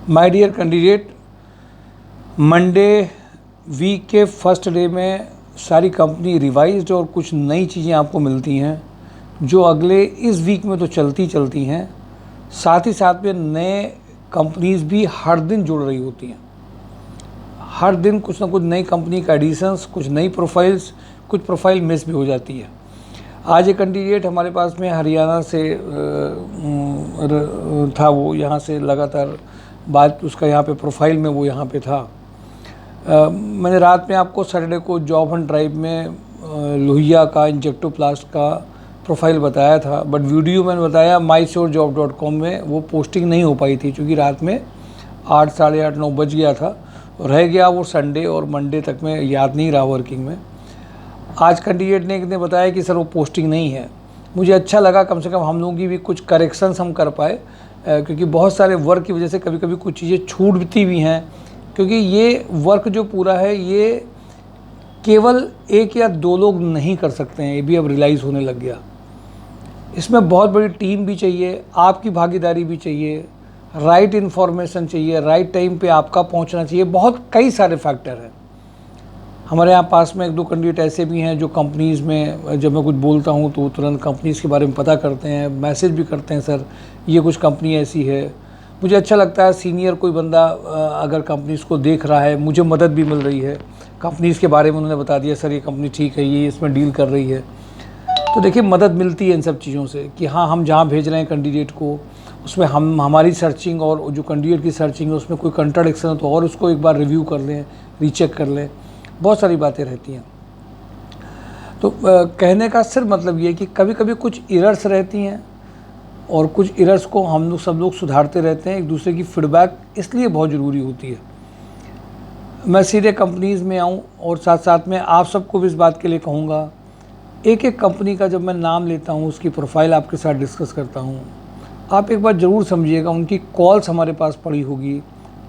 My dear candidate, Monday week के first day में सारी कंपनी रिवाइज्ड और कुछ नई चीज़ें आपको मिलती हैं जो अगले इस वीक में तो चलती हैं। साथ ही साथ में नए कंपनीज भी हर दिन जुड़ रही होती हैं। हर दिन कुछ ना कुछ नई कंपनी का एडिशंस, कुछ नई प्रोफाइल्स, कुछ प्रोफाइल मिस भी हो जाती है। आज एक कैंडिडेट हमारे पास में हरियाणा से था, वो यहाँ से लगातार बात उसका यहाँ पे प्रोफाइल में वो यहाँ पे था। मैंने रात में आपको सैटरडे को जॉब हंट ड्राइव में लोहिया का इंजेक्टोप्लास्ट का प्रोफाइल बताया था, बट वीडियो मैंने बताया mysurejob.com में वो पोस्टिंग नहीं हो पाई थी क्योंकि रात में 8, साढ़े 8, 9 बज गया था, रह गया वो संडे और मंडे तक में याद नहीं रहा वर्किंग में। आज कैंडिडेट ने बताया कि सर वो पोस्टिंग नहीं है। मुझे अच्छा लगा, कम से कम हम लोगों की भी कुछ करेक्शंस हम कर पाए, क्योंकि बहुत सारे वर्क की वजह से कभी कभी कुछ चीज़ें छूटती भी हैं, क्योंकि ये वर्क जो पूरा है ये केवल 1 या 2 लोग नहीं कर सकते हैं। ये भी अब रियलाइज़ होने लग गया। इसमें बहुत बड़ी टीम भी चाहिए, आपकी भागीदारी भी चाहिए, राइट इन्फॉर्मेशन चाहिए, राइट टाइम पे आपका पहुंचना चाहिए। बहुत कई सारे फैक्टर हैं। हमारे यहाँ पास में 1-2 कैंडिडेट ऐसे भी हैं जो कंपनीज़ में जब मैं कुछ बोलता हूँ तो तुरंत कंपनीज़ के बारे में पता करते हैं, मैसेज भी करते हैं, सर ये कुछ कंपनी ऐसी है। मुझे अच्छा लगता है सीनियर कोई बंदा अगर कंपनीज़ को देख रहा है, मुझे मदद भी मिल रही है, कंपनीज़ के बारे में उन्होंने बता दिया, सर ये कंपनी ठीक है, ये इसमें डील कर रही है। तो देखिए मदद मिलती है इन सब चीज़ों से कि हाँ, हम जहाँ भेज रहे हैं कैंडिडेट को उसमें हमारी सर्चिंग और जो कैंडिडेट की सर्चिंग है उसमें कोई कंट्राडिक्शन हो तो और उसको एक बार रिव्यू कर लें, रीचेक कर लें। बहुत सारी बातें रहती हैं। तो कहने का सिर्फ मतलब ये है कि कभी कभी कुछ एरर्स रहती हैं और कुछ एरर्स को हम लोग सब लोग सुधारते रहते हैं। एक दूसरे की फीडबैक इसलिए बहुत ज़रूरी होती है। मैं सीधे कंपनीज़ में आऊँ और साथ साथ में आप सबको भी इस बात के लिए कहूँगा, एक एक कंपनी का जब मैं नाम लेता हूँ, उसकी प्रोफाइल आपके साथ डिस्कस करता हूँ, आप एक बार ज़रूर समझिएगा, उनकी कॉल्स हमारे पास पड़ी होगी,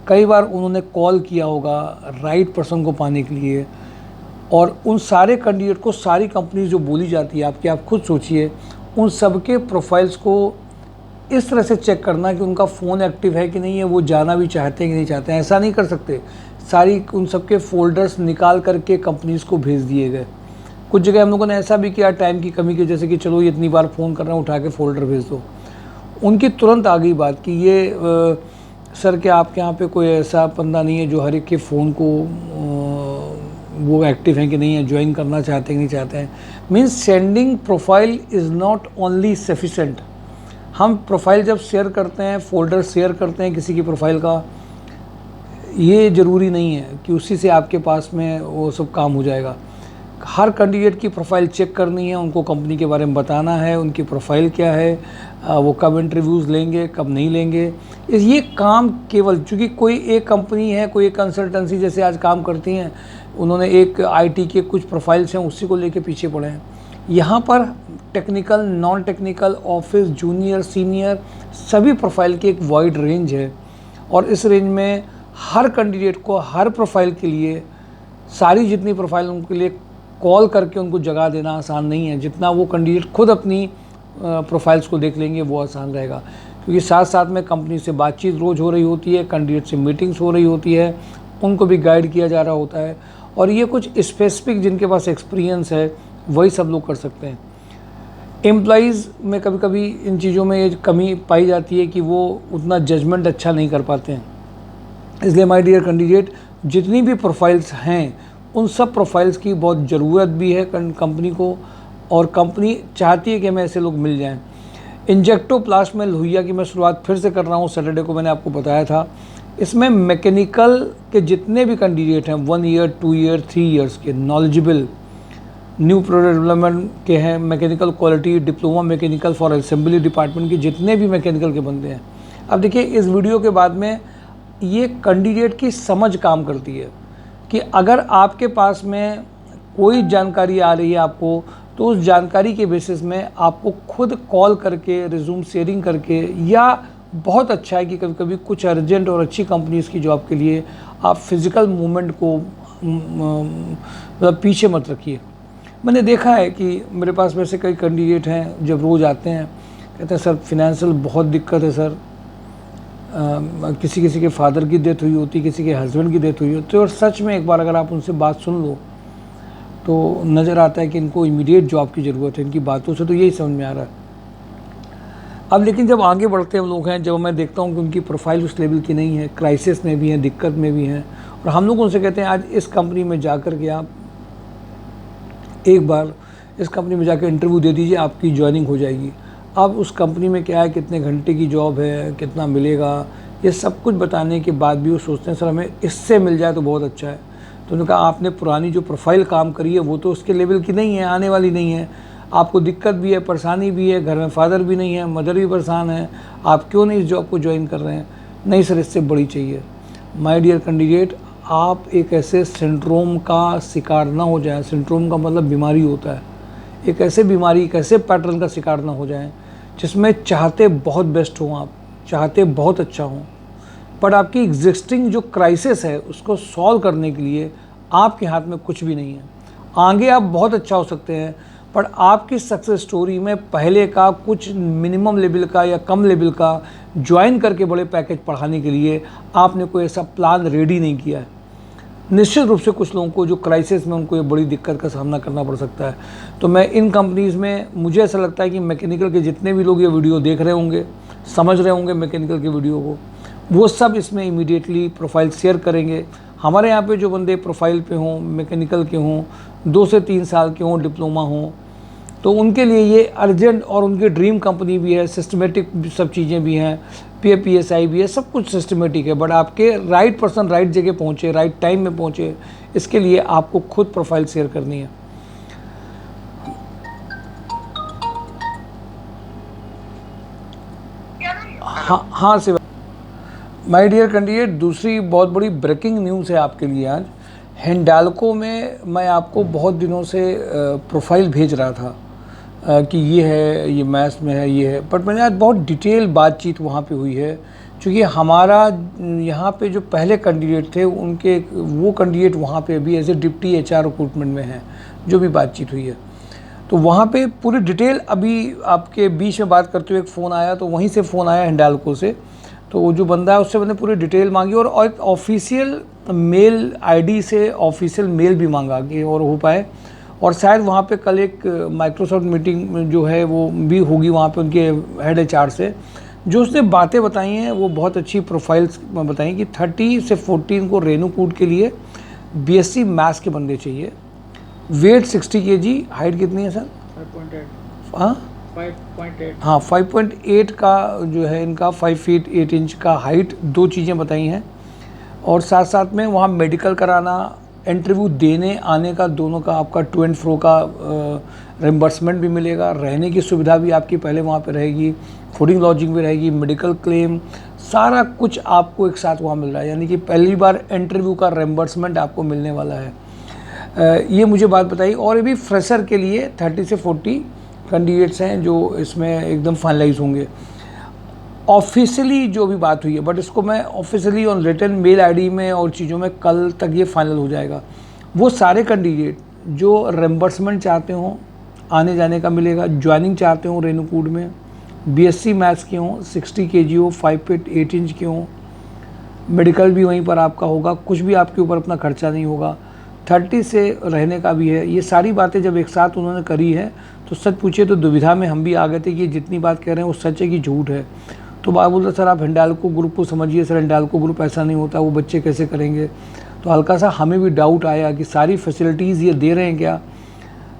कई बार उन्होंने कॉल किया होगा राइट पर्सन को पाने के लिए। और उन सारे कैंडिडेट को सारी कंपनी जो बोली जाती है आपकी, आप खुद सोचिए, उन सब के प्रोफाइल्स को इस तरह से चेक करना कि उनका फ़ोन एक्टिव है कि नहीं है, वो जाना भी चाहते हैं कि नहीं चाहते हैं। ऐसा नहीं कर सकते। सारी उन सब के फ़ोल्डर्स निकाल करके कंपनीज़ को भेज दिए गए। कुछ जगह हम लोगों ने ऐसा भी किया टाइम की कमी की वजह से कि चलो ये इतनी बार फ़ोन कर रहे हैं, उठा के फ़ोल्डर भेज दो। उनकी तुरंत आ गई बात कि ये सर क्या आपके यहाँ पे कोई ऐसा बंदा नहीं है जो हर एक के फ़ोन को वो एक्टिव हैं कि नहीं है, ज्वाइन करना चाहते हैं कि नहीं चाहते हैं। Means sending profile is not only sufficient. हम प्रोफाइल जब शेयर करते हैं, फोल्डर शेयर करते हैं किसी की प्रोफाइल का, ये ज़रूरी नहीं है कि उसी से आपके पास में वो सब काम हो जाएगा। हर कैंडिडेट की प्रोफाइल चेक करनी है, उनको कंपनी के बारे में बताना है, उनकी प्रोफाइल क्या है, वो कब इंटरव्यूज़ लेंगे, कब नहीं लेंगे। ये काम केवल चूँकि कोई एक कंपनी है, कोई एक कंसल्टेंसी जैसे आज काम करती हैं, उन्होंने एक आईटी के कुछ प्रोफाइल्स हैं उसी को लेके पीछे पड़े हैं। यहाँ पर technical, non technical, office, junior, senior, सभी प्रोफाइल की एक वाइड रेंज है। और इस रेंज में हर कैंडिडेट को हर प्रोफाइल के लिए, सारी जितनी प्रोफाइल उनके लिए कॉल करके उनको जगह देना आसान नहीं है। जितना वो कैंडिडेट खुद अपनी प्रोफाइल्स को देख लेंगे वो आसान रहेगा, क्योंकि साथ साथ में कंपनी से बातचीत रोज़ हो रही होती है, कैंडिडेट से मीटिंग्स हो रही होती है, उनको भी गाइड किया जा रहा होता है। और ये कुछ स्पेसिफिक जिनके पास एक्सपीरियंस है वही सब लोग कर सकते हैं। एम्प्लॉइज़ में कभी कभी इन चीज़ों में ये कमी पाई जाती है कि वो उतना जजमेंट अच्छा नहीं कर पाते हैं। इसलिए माय डियर कैंडिडेट, जितनी भी प्रोफाइल्स हैं उन सब प्रोफाइल्स की बहुत ज़रूरत भी है कंपनी को, और कंपनी चाहती है कि हमें ऐसे लोग मिल जाएं। इंजेक्टोप्लास्ट में लोहिया की मैं शुरुआत फिर से कर रहा हूँ। सैटरडे को मैंने आपको बताया था। इसमें मैकेनिकल के जितने भी कैंडिडेट हैं, 1 ईयर, 2 ईयर, 3 ईयर्स के नॉलेजेबल, न्यू प्रोडक्ट डेवलपमेंट के हैं, mechanical quality, diploma mechanical for assembly department के जितने भी मैकेनिकल के बंदे हैं। अब देखिए इस वीडियो के बाद में ये कैंडिडेट की समझ काम करती है कि अगर आपके पास में कोई जानकारी आ रही है आपको, तो उस जानकारी के बेसिस में आपको खुद कॉल करके, रिज्यूम शेयरिंग करके, या बहुत अच्छा है कि कभी कभी कुछ अर्जेंट और अच्छी कंपनीज़ की जॉब के लिए आप फिज़िकल मूवमेंट को मतलब पीछे मत रखिए। मैंने देखा है कि मेरे पास वैसे कई कैंडिडेट हैं, जब रोज़ आते हैं कहते हैं सर फिनेंशियल बहुत दिक्कत है सर, किसी किसी के फादर की डेथ हुई होती, किसी के हस्बैंड की डेथ हुई होती, और सच में एक बार अगर आप उनसे बात सुन लो तो नज़र आता है कि इनको इमीडिएट जॉब की ज़रूरत है। इनकी बातों से तो यही समझ में आ रहा है। अब लेकिन जब आगे बढ़ते हम लोग हैं, जब मैं देखता हूँ कि उनकी प्रोफाइल उस लेवल की नहीं है, क्राइसिस में भी हैं, दिक्कत में भी हैं, और हम लोग उनसे कहते हैं आज इस कंपनी में जाकर के आप एक बार इस कंपनी में जाकर इंटरव्यू दे दीजिए, आपकी ज्वाइनिंग हो जाएगी। अब उस कंपनी में क्या है, कितने घंटे की जॉब है, कितना मिलेगा, ये सब कुछ बताने के बाद भी वो सोचते हैं सर हमें इससे मिल जाए तो बहुत अच्छा है। तो उन्होंने कहा आपने पुरानी जो प्रोफाइल काम करी है वो तो उसके लेवल की नहीं है, आने वाली नहीं है, आपको दिक्कत भी है, परेशानी भी है, घर में फादर भी नहीं है, मदर भी परेशान है, आप क्यों नहीं इस जॉब को ज्वाइन कर रहे हैं? नहीं सर, इससे बड़ी चाहिए। माय डियर कैंडिडेट, आप एक ऐसे सिंड्रोम का शिकार ना हो जाए। सिंड्रोम का मतलब बीमारी होता है। एक ऐसे बीमारी, एक ऐसे पैटर्न का शिकार ना हो जाए जिसमें चाहते बहुत बेस्ट हों, आप चाहते बहुत अच्छा हों, बट आपकी एग्जिस्टिंग जो क्राइसिस है उसको सॉल्व करने के लिए आपके हाथ में कुछ भी नहीं है। आगे आप बहुत अच्छा हो सकते हैं, पर आपकी सक्सेस स्टोरी में पहले का कुछ मिनिमम लेवल का या कम लेवल का ज्वाइन करके बड़े पैकेज पढ़ाने के लिए आपने कोई ऐसा प्लान रेडी नहीं किया है। निश्चित रूप से कुछ लोगों को जो क्राइसिस में उनको ये बड़ी दिक्कत का सामना करना पड़ सकता है। तो मैं इन कंपनीज़ में, मुझे ऐसा लगता है कि मैकेनिकल के जितने भी लोग ये वीडियो देख रहे होंगे, समझ रहे होंगे मैकेनिकल के वीडियो को, वो सब इसमें इमीडिएटली प्रोफाइल शेयर करेंगे। हमारे यहाँ पे जो बंदे प्रोफाइल पे हों, मैकेनिकल के हों, 2 से 3 साल के हों, डिप्लोमा हों, तो उनके लिए ये अर्जेंट, और उनकी ड्रीम कंपनी भी है, सिस्टमेटिक सब चीज़ें भी हैं, PFPSI भी है, सब कुछ सिस्टमेटिक है। बट आपके राइट पर्सन राइट जगह पहुँचे, राइट टाइम में पहुँचे, इसके लिए आपको खुद प्रोफाइल शेयर करनी है। हाँ से माय डियर कैंडिडेट, दूसरी बहुत बड़ी ब्रेकिंग न्यूज़ है आपके लिए आज। हिंडाल्को में मैं आपको बहुत दिनों से प्रोफाइल भेज रहा था कि ये है, ये मैथ्स में है, ये है, बट मैंने आज बहुत डिटेल बातचीत वहाँ पे हुई है। क्योंकि हमारा यहाँ पे जो पहले कैंडिडेट थे उनके, वो कैंडिडेट वहाँ पे अभी as a deputy HR recruitment में है, जो भी बातचीत हुई है, तो वहाँ पे पूरी डिटेल अभी आपके बीच में बात करते हुए एक फ़ोन आया, तो वहीं से फ़ोन आया हिंडाल्को से, तो वो जो बंदा है उससे मैंने पूरी डिटेल मांगी, और एक ऑफिशियल मेल ID से ऑफिशियल मेल भी मांगा कि और हो पाए। और शायद वहाँ पे कल एक माइक्रोसॉफ्ट मीटिंग जो है वो भी होगी वहाँ पे उनके हेड HR से। जो उसने बातें बताई हैं वो बहुत अच्छी प्रोफाइल्स बताई कि 30 से 14 को रेणुकूट के लिए BSc मैथ्स के बंदे चाहिए, वेट 60 kg, हाइट कितनी है सर? 5.8। हाँ 5.8। हाँ 5.8 का जो है इनका, 5 फीट 8 इंच का हाइट, 2 चीज़ें बताई हैं। और साथ साथ में वहाँ मेडिकल कराना, इंटरव्यू देने आने का, दोनों का आपका टू एंड फ्रो का रिम्बर्समेंट भी मिलेगा, रहने की सुविधा भी आपकी पहले वहाँ पे रहेगी, फूडिंग लॉजिंग भी रहेगी, मेडिकल क्लेम, सारा कुछ आपको एक साथ वहाँ मिल रहा है। यानी कि पहली बार इंटरव्यू का रिम्बर्समेंट आपको मिलने वाला है। ये मुझे बात बताई। और ये भी फ्रेशर के लिए 30 से 40 कैंडिडेट्स हैं जो इसमें एकदम फाइनलाइज होंगे। ऑफिशियली जो भी बात हुई है, बट इसको मैं officially on return mail ID में और चीज़ों में कल तक ये फाइनल हो जाएगा। वो सारे कैंडिडेट जो रिम्बर्समेंट चाहते हों, आने जाने का मिलेगा, ज्वाइनिंग चाहते हों रेणुकूट में, BSc मैथ्स के हों, 60 kg हो, 5 फीट 8 इंच के हों, मेडिकल भी वहीं पर आपका होगा, कुछ भी आपके ऊपर अपना खर्चा नहीं होगा, 30 से रहने का भी है। ये सारी बातें जब एक साथ उन्होंने करी है तो सच पूछिए तो दुविधा में हम भी आ गए थे कि जितनी बात कह रहे हैं वो सच है कि झूठ है। तो बात बोलते सर आप हिंडाल्को ग्रुप को समझिए, सर हिंडाल्को ग्रुप ऐसा नहीं होता, वो बच्चे कैसे करेंगे। तो हल्का सा हमें भी डाउट आया कि सारी फैसिलिटीज़ ये दे रहे हैं क्या।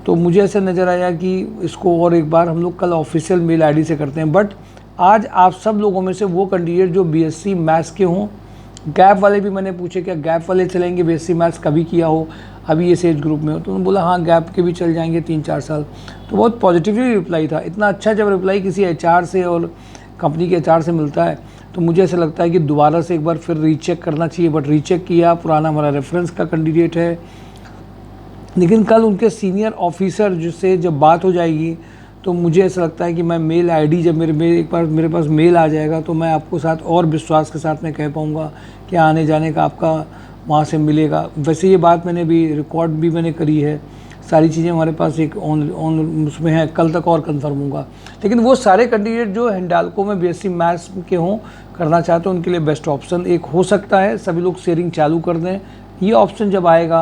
तो मुझे ऐसा नज़र आया कि इसको और एक बार हम लोग कल ऑफिशियल मेल ID से करते हैं। बट आज आप सब लोगों में से वो कैंडिडेट जो BSc मैथ्स के हों, गैप वाले भी मैंने पूछे क्या गैप वाले चलेंगे, BSc मैथ्स कभी किया हो, अभी इस एज ग्रुप में हो, तो उन्होंने बोला हाँ गैप के भी चल जाएंगे 3-4 साल। तो बहुत पॉजिटिवली रिप्लाई था। इतना अच्छा जब रिप्लाई किसी HR से और कंपनी के HR से मिलता है तो मुझे ऐसा लगता है कि दोबारा से एक बार फिर रीचेक करना चाहिए। बट रीचेक किया, पुराना हमारा रेफरेंस का कैंडिडेट है, लेकिन कल उनके सीनियर ऑफिसर जिससे जब बात हो जाएगी तो मुझे ऐसा लगता है कि मैं मेल ID जब एक बार मेरे पास मेल आ जाएगा तो मैं आपको साथ और विश्वास के साथ मैं कह पाऊँगा कि आने जाने का आपका वहाँ से मिलेगा। वैसे ये बात मैंने भी रिकॉर्ड भी मैंने करी है, सारी चीज़ें हमारे पास एक ऑन उसमें है, कल तक और कंफर्म होगा। लेकिन वो सारे कैंडिडेट जो हिंडाल्को में BSc मैथ्स के हों, करना चाहते हैं उनके लिए बेस्ट ऑप्शन एक हो सकता है। सभी लोग शेयरिंग चालू कर दें, ये ऑप्शन जब आएगा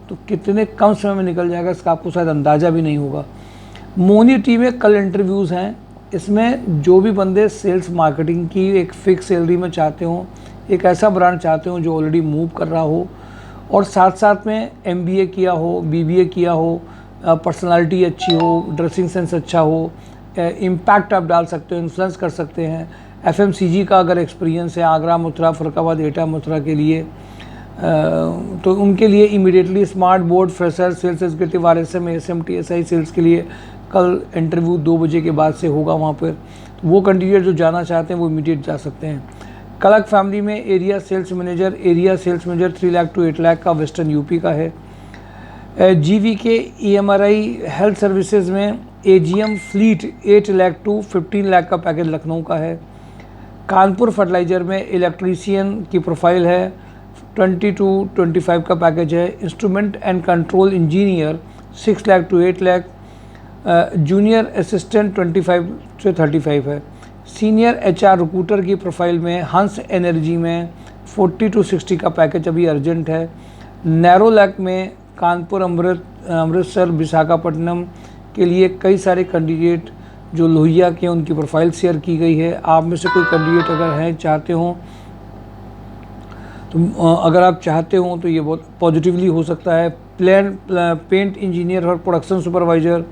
तो कितने कम समय में निकल जाएगा इसका आपको शायद अंदाज़ा भी नहीं होगा। मोनी टीम में कल इंटरव्यूज़ हैं, इसमें जो भी बंदे सेल्स मार्केटिंग की एक फ़िक्स सैलरी में चाहते हों, एक ऐसा ब्रांड चाहते हो जो ऑलरेडी मूव कर रहा हो और साथ साथ में MBA किया हो, BBA किया हो, पर्सनालिटी अच्छी हो, ड्रेसिंग सेंस अच्छा हो, इम्पैक्ट आप डाल सकते हो, इन्फ्लुएंस कर सकते हैं, FMCG का अगर एक्सपीरियंस है, आगरा, मथुरा, फरुखाबाद, एटा, मथुरा के लिए, तो उनके लिए immediately smart board, fresher, sales executive, RSM, ASM, TSI sales के लिए कल इंटरव्यू 2 बजे के बाद से होगा वहाँ पर। तो वो कैंडिडेट जो जाना चाहते हैं वो इमीडिएट जा सकते हैं। कलक फैमिली में area sales manager 3 lakh to 8 lakh का वेस्टर्न यूपी का है। GVK EMRI हेल्थ सर्विसेज में AGM fleet 8 lakh to 15 lakh का पैकेज लखनऊ का है। कानपुर फर्टिलाइज़र में इलेक्ट्रीशियन की प्रोफाइल है, 20 टू 25 का पैकेज है। Instrument and control engineer 6 lakh to 8 lakh. Junior assistant 25 से 35 है। सीनियर HR रिक्रूटर की प्रोफाइल में हंस एनर्जी में 40 टू 60 का पैकेज अभी अर्जेंट है। नैरो लैक में कानपुर, अमृतसर, विशाखापट्टनम के लिए कई सारे कैंडिडेट जो लोहिया के उनकी प्रोफाइल शेयर की गई है। आप में से कोई कैंडिडेट अगर हैं चाहते हों तो अगर आप चाहते हो तो ये बहुत पॉजिटिवली हो सकता है। पेंट इंजीनियर और production supervisor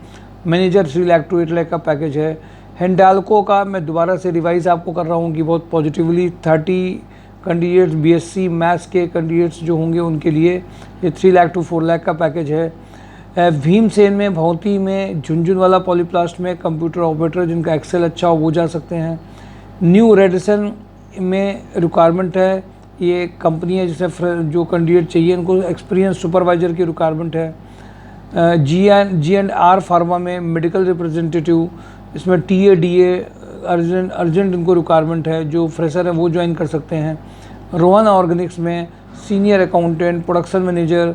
manager 3 lakh to 8 lakh का पैकेज है। हिंडाल्को का मैं दोबारा से रिवाइज़ आपको कर रहा हूँ कि बहुत पॉजिटिवली 30 कैंडिडेट्स BSc मैथ्स के कैंडिडेट्स जो होंगे उनके लिए ये 3 लाख टू 4 लाख का पैकेज है। भीमसेन में, भौती में, झुंझुनवाला पॉलीप्लास्ट में कंप्यूटर ऑपरेटर जिनका एक्सेल अच्छा हो वो जा सकते हैं। न्यू रेडिसन में रिक्वायरमेंट है, ये कंपनी है जिसे जो कैंडिडेट चाहिए उनको एक्सपीरियंस सुपरवाइज़र की रिक्वायरमेंट है। G&R फार्मा में मेडिकल रिप्रेजेंटेटिव, इसमें TA DA अर्जेंट इनको रिक्वायरमेंट है, जो फ्रेशर है वो ज्वाइन कर सकते हैं। रोहन ऑर्गेनिक्स में सीनियर अकाउंटेंट, प्रोडक्शन मैनेजर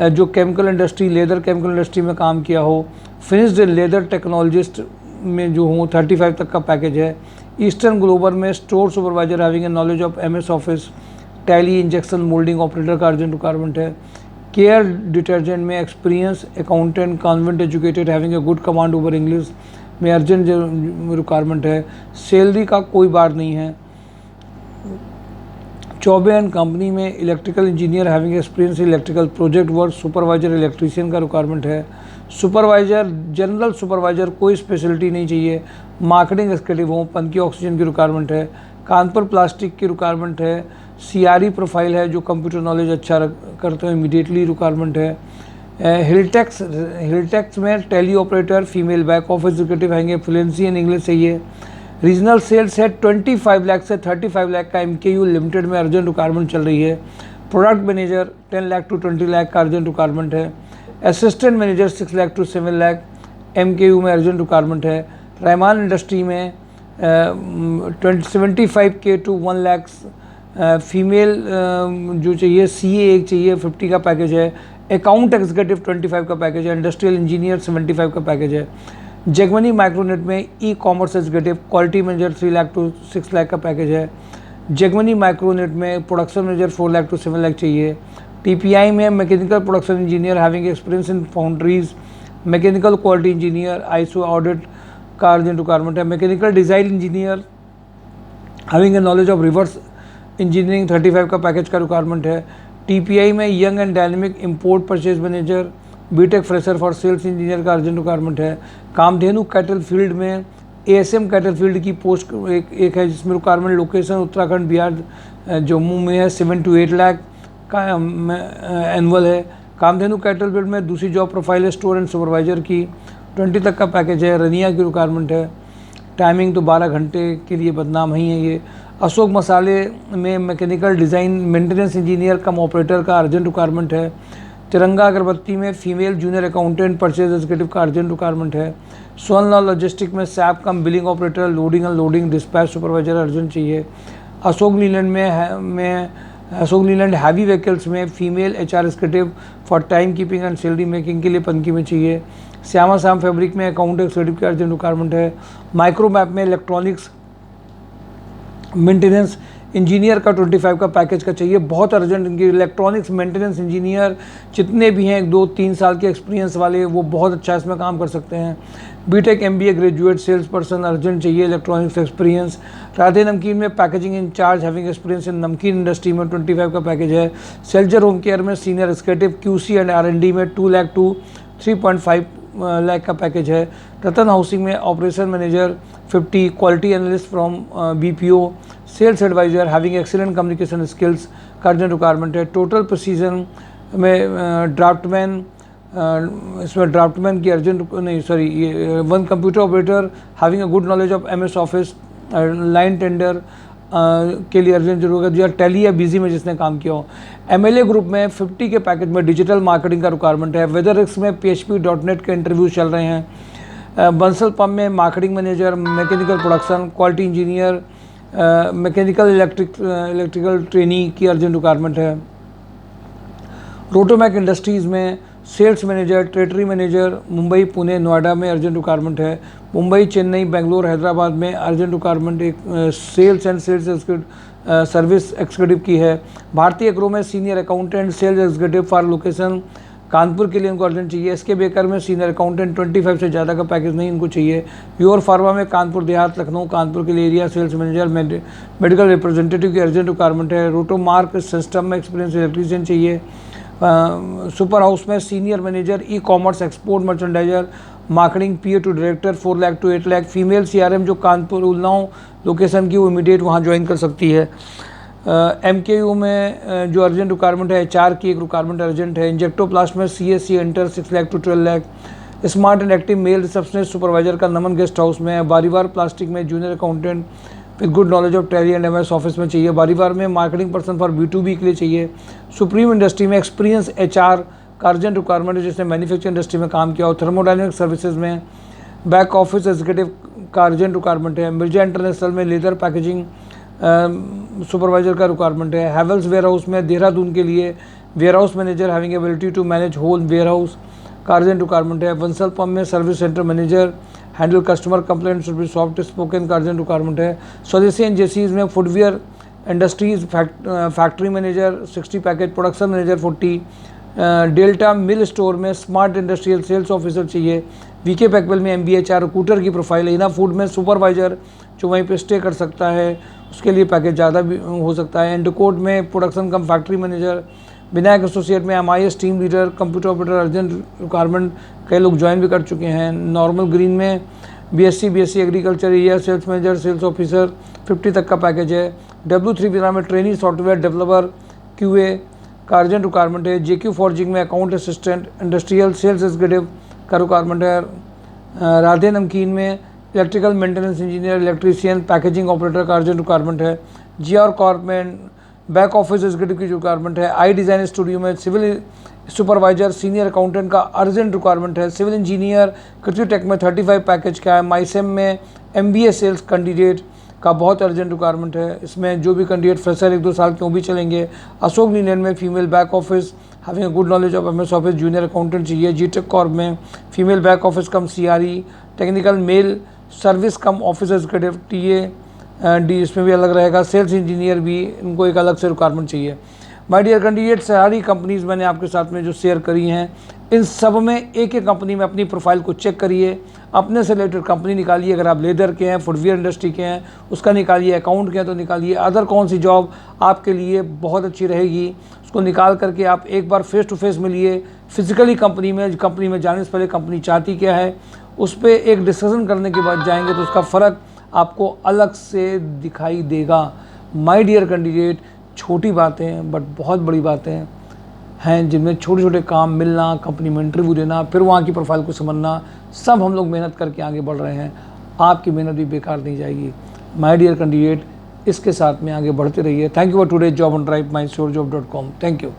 जो chemical industry, leather chemical industry में काम किया हो। फिनिश्ड लेदर टेक्नोलॉजिस्ट में जो हो 35 तक का पैकेज है। ईस्टर्न ग्लोबल में store supervisor having a knowledge of MS office, tally, injection moulding operator का अर्जेंट रिक्वायरमेंट है। केयर डिटर्जेंट में experience accountant, convent educated having a good command over English में अर्जेंट रिक्वायरमेंट है। Salary का कोई बार नहीं है। चौबे एंड कंपनी में electrical engineer having experience electrical project work, supervisor electrician का रिक्वायरमेंट है। सुपरवाइजर, जनरल सुपरवाइजर, कोई स्पेशलिटी नहीं चाहिए। मार्केटिंग एग्जीक्यूटिव हो, पंखी ऑक्सीजन की रिक्वायरमेंट है। कानपुर प्लास्टिक की रिक्वायरमेंट है। CRE प्रोफाइल है जो कंप्यूटर नॉलेज अच्छा करते हो, इमीडिएटली रिक्वायरमेंट है। हिलटेक्स में tele operator, female back office executive हैंगे, फ्लुएंसी इन इंग्लिश चाहिए। रीजनल सेल्स है 25 लाख से 35 लाख का MKU लिमिटेड में अर्जेंट रिक्वायरमेंट चल रही है। Product manager 10 lakh to 20 lakh का अर्जेंट रिक्वायरमेंट है। Assistant manager 6 lakh to 7 lakh MKU में अर्जेंट रिक्वायरमेंट है। रहमान इंडस्ट्री में 75K टू 1 लाख फीमेल जो चाहिए, CA एक चाहिए, 50 का पैकेज है। अकाउंट एग्जीक्यूटिव 25 का पैकेज है। इंडस्ट्रियल इंजीनियर 75 का पैकेज है। जगमनी माइक्रोनेट में ecommerce executive, quality manager 3 lakh to 6 lakh का पैकेज है। जगमनी माइक्रोनेट में production manager 4 lakh to 7 lakh चाहिए। TPI में mechanical production engineer having experience in foundries, mechanical quality engineer, ISO audit का अर्जेंट रिक्वायरमेंट है। Mechanical design engineer having a knowledge of reverse engineering 35 का package का requirement है। TPI में young and dynamic import purchase manager, BTech fresher for sales engineer का urgent requirement है। Kamdhenu cattle field में ASM cattle field की post एक है जिसमें रिक्वायरमेंट लोकेशन उत्तराखंड, बिहार, जम्मू में है। 7 to 8 लाख का एनुअल है। कामधेनु कैटल फील्ड में दूसरी जॉब प्रोफाइल है स्टोर एंड सुपरवाइजर की, 20 तक का पैकेज है। रनिया की रिक्वायरमेंट है। टाइमिंग तो 12 घंटे के लिए बदनाम ही है ये। अशोक मसाले में mechanical design maintenance engineer cum operator का अर्जेंट रिक्वायरमेंट है। तिरंगा अगरबत्ती में female junior accountant purchase executive का अर्जेंट रिक्वायरमेंट है। सोनला लॉजिस्टिक में SAP cum billing operator, loading unloading dispatch supervisor urgent चाहिए। अशोक लीलैंड हैवी व्हीकल्स में female HR executive for time keeping and salary making के लिए पंकी में चाहिए। श्यामा शाम फैब्रिक में अकाउंट एग्जीक्यूटिव की अर्जेंट रिक्वायरमेंट है। माइक्रोमैप में इलेक्ट्रॉनिक्स मेंटेनेंस इंजीनियर का 25 का पैकेज का चाहिए, बहुत अर्जेंट। इनकी इलेक्ट्रॉनिक्स मेंटेनेंस इंजीनियर जितने भी हैं 2-3 साल के एक्सपीरियंस वाले, वो बहुत अच्छा इसमें काम कर सकते हैं। BTech MBA graduate sales person urgent चाहिए, इलेक्ट्रॉनिक्स एक्सपीरियंस। राधे नमकीन में packaging incharge having experience in namkeen industry में 25 का पैकेज है। सेल्जर होम केयर में senior executive QC and R&D में 2 लाख टू 3.5 लाख का पैकेज है। रतन हाउसिंग में operation manager 50, quality analyst from BPO, sales advisor having excellent communication skills का अर्जेंट रिक्वायरमेंट है। टोटल प्रिसीजन में ड्राफ्टमैन, इसमें ड्राफ्टमैन की अर्जेंट नहीं, सॉरी, ये 1 computer operator having a good knowledge of MS office, line tender के लिए urgent जरूरत है, या टैली या बिजी में जिसने काम किया हो। एमएलए ग्रुप में 50 के पैकेज में डिजिटल मार्केटिंग का रिक्वायरमेंट है। वेदर रिक्स में PHP.NET के इंटरव्यू चल रहे हैं। बंसल पंप में marketing manager, mechanical production, quality engineer, mechanical electrical trainee की अर्जेंट रिक्वायरमेंट है। रोटोमैक इंडस्ट्रीज़ में sales manager, territory manager, Mumbai, Pune, Noida में अर्जेंट रिक्वायरमेंट है। मुंबई, चेन्नई, बेंगलोर, हैदराबाद में अर्जेंट रिक्वायरमेंट एक sales and sales service executive की है। भारतीय एग्रो में senior accountant sales executive for location Kanpur के लिए इनको अर्जेंट चाहिए। एसके बेकर में सीनियर अकाउंटेंट 25 से ज़्यादा का पैकेज नहीं इनको चाहिए। योर फार्मा में कानपुर देहात, लखनऊ, कानपुर के लिए area sales manager, medical representative की अर्जेंट रिक्वायरमेंट है। रोटोमार्क सिस्टम में एक्सपीरियंस इलेक्ट्रीशियन चाहिए। सुपर हाउस में senior manager, ecommerce, export merchandiser, marketing PA to director 4 lakh to 8 lakh. Female CRM जो कानपुर उन्नाव लोकेशन की, वो इमीडिएट वहाँ ज्वाइन कर सकती है। MKU में जो अर्जेंट रिक्वायरमेंट है, HR की एक रिक्वायरमेंट अर्जेंट है। इंजेक्टोप्लास्ट में CSC एंटर 6 lakh to 12 lakh. Smart and active male receptionist supervisor का नमन गेस्ट हाउस में। बारीवार प्लास्टिक में junior accountant with good knowledge of Tally and MS office में चाहिए। बारीवार में मार्केटिंग पर्सन फॉर B2B के लिए चाहिए। सुप्रीम इंडस्ट्री में एक्सपीरियंस HR का अर्जेंट रिक्वायरमेंट है, जिसने मैन्युफैक्चरिंग इंडस्ट्री में काम किया हो। थर्मोडायनेमिक सर्विसेज में बैक ऑफिस एग्जीक्यूटिव का अर्जेंट रिक्वायरमेंट है। मिर्जा इंटरनेशनल में लेदर पैकेजिंग सुपरवाइजर का रिक्वायरमेंट है। हैवेल्स वेयर हाउस में देहरादून के लिए warehouse manager having ability to manage whole warehouse का अर्जेंट रिक्वायरमेंट है। बंसल पंप में service centre manager handle customer complaint should be soft spoken का अर्जेंट रिक्वायरमेंट है। स्वदेशी एजेंसीज में footwear industries factory manager 60 package, production manager 40। Delta mill store में smart industrial sales officer चाहिए। VK Packwell में MBA recruiter की profile है। इना food में सुपरवाइजर जो वहीं पे स्टे कर सकता है, उसके लिए पैकेज ज़्यादा भी हो सकता है। एंडकोट में production cum factory manager. Vinayak associate में MIS team leader, computer operator urgent requirement, कई लोग ज्वाइन भी कर चुके हैं। नॉर्मल ग्रीन में BSc agriculture area sales manager, sales officer 50 तक का पैकेज है। W3 विना में ट्रेनिंग सॉफ्टवेयर डेवलपर QA का अर्जेंट रिक्वायरमेंट है। JQ फॉर्जिंग में account assistant, industrial sales executive का रिक्वायरमेंट है। राधे नमकीन में electrical maintenance engineer, electrician, packaging operator का अर्जेंट रिक्वायरमेंट है। GR कॉर्प में बैक ऑफिस एग्जीक्यूटिव की रिक्वायरमेंट है। आई डिज़ाइन स्टूडियो में सिविल सुपरवाइजर, सीनियर अकाउंटेंट का अर्जेंट रिक्वायरमेंट है। सिविल इंजीनियर कृति टेक में 35 पैकेज का है। माइसेम में MBA सेल्स कैंडिडेट का बहुत अर्जेंट रिक्वायरमेंट है। इसमें जो भी कैंडिडेट फ्रेशर 1-2 साल के वो भी चलेंगे। अशोक लीलन में female back office having good knowledge of MS office, junior accountant चाहिए। GTech कॉर्प में फीमेल बैक ऑफिस कम CRE, टेक्निकल मेल सर्विस कम ऑफिस एग्जीक्यूटिव TA D, इसमें भी अलग रहेगा। सेल्स इंजीनियर भी इनको एक अलग से रिक्वायरमेंट चाहिए। माय डियर कैंडिडेट, सारी कंपनीज़ मैंने आपके साथ में जो शेयर करी हैं, इन सब में एक एक कंपनी में अपनी प्रोफाइल को चेक करिए, अपने से रिलेटेड कंपनी निकालिए। अगर आप लेदर के हैं, फुटवियर इंडस्ट्री के हैं, उसका निकालिए। अकाउंट के हैं तो निकालिए। अदर कौन सी जॉब आपके लिए बहुत अच्छी रहेगी, उसको निकाल करके आप एक बार फेस टू फेस मिलिए। फिजिकली कंपनी में जाने से पहले कंपनी चाहती क्या है, उस पर एक डिस्कशन करने के बाद जाएंगे तो उसका फ़र्क आपको अलग से दिखाई देगा। माय डियर कैंडिडेट, छोटी बातें बट बहुत बड़ी बातें हैं, जिनमें छोटे छोटे काम मिलना, कंपनी में इंटरव्यू देना, फिर वहाँ की प्रोफाइल को समझना, सब हम लोग मेहनत करके आगे बढ़ रहे हैं। आपकी मेहनत भी बेकार नहीं जाएगी। माय डियर कैंडिडेट, इसके साथ में आगे बढ़ते रहिए। Thank you for today job on drive, mysurejob.com। Thank you.